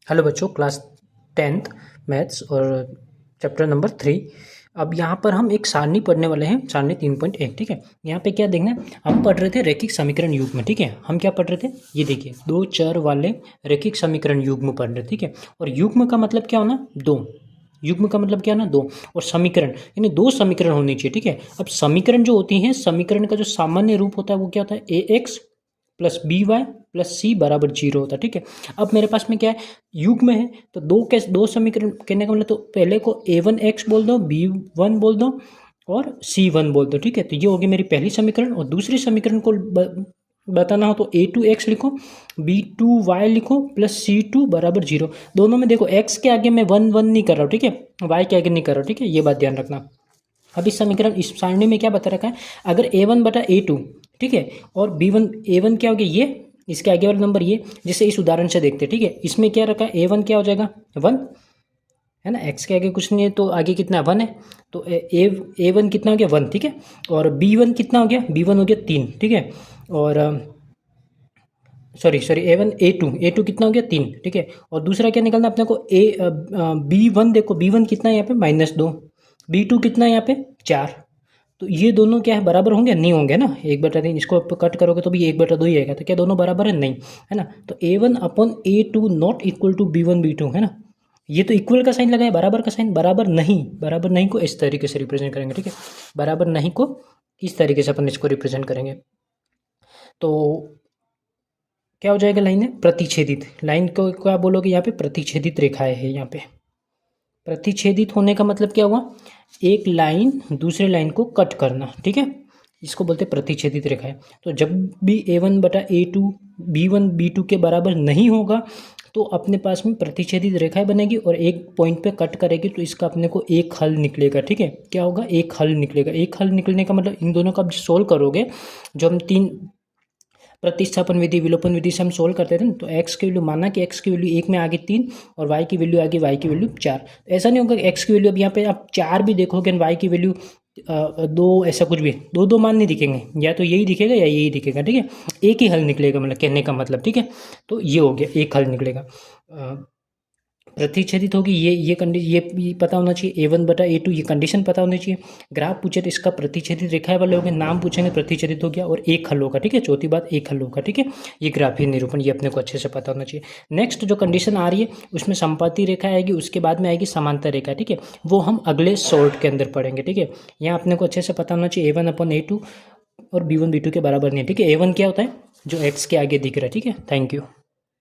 Hello बच्चों, class 10th maths और chapter number 3। अब यहाँ पर हम एक सारणी पढ़ने वाले हैं, सारणी 3.1। ठीक है, यहाँ पे क्या देखना है, हम पढ़ रहे थे रैखिक समीकरण युग्म। ठीक है, हम क्या पढ़ रहे थे, ये देखिए, दो चर वाले रैखिक समीकरण युग्म पढ़ रहे। ठीक है, और युग्म का मतलब क्या होना, दो। युग्म का मतलब क्या ना, दो। और समीकरण यानी दो समीकरण होनी चाहिए। ठीक है, अब समीकरण जो होती हैं, समीकरण का जो सामान्य रूप होता है वो क्या होता है, ax plus B Y plus C बराबर 0 होता है। ठीक है, अब मेरे पास में क्या है, युग्म है, तो दो समीकरण कहने का मतलब, तो पहले को a1x बोल दो, b1 बोल दो और c1 बोल दो। ठीक है, तो ये होगी मेरी पहली समीकरण। और दूसरी समीकरण को बताना हो तो a2x लिखो, b2y लिखो प्लस c2 बराबर 0। दोनों में देखो x के आगे मैं 1 1 नहीं कर रहा हूँ, ठीक है, y के आगे नहीं कर रहा हूँ। ठीक है, ये बात ध्यान रखना। अब इस समीकरण, इस सारणी में क्या बता रखा है, अगर a1 बटा a2, ठीक है, और b1 a1 क्या हो गया, ये इसके आगे वाला नंबर ये, जैसे इस उदाहरण से देखते हैं। ठीक है, इसमें क्या रखा है, a1 क्या हो जाएगा 1 है ना, x के आगे कुछ नहीं है तो आगे कितना 1 है, तो a1 कितना हो गया 1। ठीक है, और b1 कितना हो गया, b1 हो गया 3। ठीक है, और सॉरी a2 कितना हो गया 3। ठीक है, और दूसरा क्या निकलना अपने को, b1 देखो, b1 कितना है यहाँ पे -2, b2 कितना है यहाँ पे 4। तो ये दोनों क्या है, बराबर होंगे, नहीं होंगे ना, 1/3। इसको कट करोगे तो भी 1/2 ही आएगा, तो क्या दोनों बराबर है, नहीं, है ना। तो a1 upon a2 not equal to b1 b2, है ना। ये तो इक्वल का साइन लगाए, बराबर का साइन, बराबर नहीं को इस तरीके से रिप्रेजेंट करेंगे। ठीक है, बराबर नहीं को इस तरीके से अपन इसको रिप्रेजेंट करेंगे, तो क्या हो जाएगा, लाइन है प्रतिच्छेदित। लाइन को क्या बोलोगे, यहाँ पे प्रतिच्छेदित रेखाएं है। यहाँ पे प्रतिच्छेदित होने का मतलब क्या हुआ, एक लाइन दूसरे लाइन को कट करना। ठीक है, इसको बोलते हैं प्रतिच्छेदित रेखाएं। तो जब भी a1 बटा a2 b1 b2 के बराबर नहीं होगा तो अपने पास में प्रतिच्छेदित रेखाएं बनेगी और एक पॉइंट पे कट करेगी, तो इसका अपने को एक हल निकलेगा। ठीक है, क्या होगा, एक हल निकलेगा। एक हल निकलने का मतलब, इन दोनों का आप सोल्व करोगे, जो हम तीन प्रतिस्थापन विधि, विलोपन विधि से हम सोल्व करते थे ना, तो x की वैल्यू, माना कि x की वैल्यू 1 में आ गई 3 और y की वैल्यू आ गई, y की वैल्यू 4। तो ऐसा नहीं होगा कि x की वैल्यू, अब यहाँ पे आप 4 भी देखोगे और y की वैल्यू 2, ऐसा कुछ भी दो मान नहीं दिखेंगे, या तो यही दिखेगा या यही दिखेगा। ठीक है, एक ही हल निकलेगा, मतलब कहने का मतलब। ठीक है, तो ये हो गया, एक हल निकलेगा। प्रतिच्छेदित होगी, ये कंडीशन, ये पता होना चाहिए, a1 बटा a2 ये कंडीशन पता होनी चाहिए। ग्राफ पूछे तो इसका प्रतिच्छेदित रेखाएं वाले होंगे, नाम पूछेंगे प्रतिच्छेदित हो गया, और एक हल होगा। ठीक है, चौथी बात, एक हल होगा। ठीक है, ये ग्राफीय निरूपण, ये अपने को अच्छे से पता होना चाहिए। नेक्स्ट जो कंडीशन आ रही है उसमें संपाती रेखा आएगी, उसके बाद में आएगी समांतर रेखा। ठीक है, वो हम अगले शॉर्ट के अंदर पढ़ेंगे। ठीक है, यहाँ अपने को अच्छे से पता होना चाहिए, a1 अपॉन a2 और b1 b2 के बराबर नहीं है। ठीक है, a1 क्या होता है, जो x के आगे दिख रहा है। ठीक है, थैंक यू।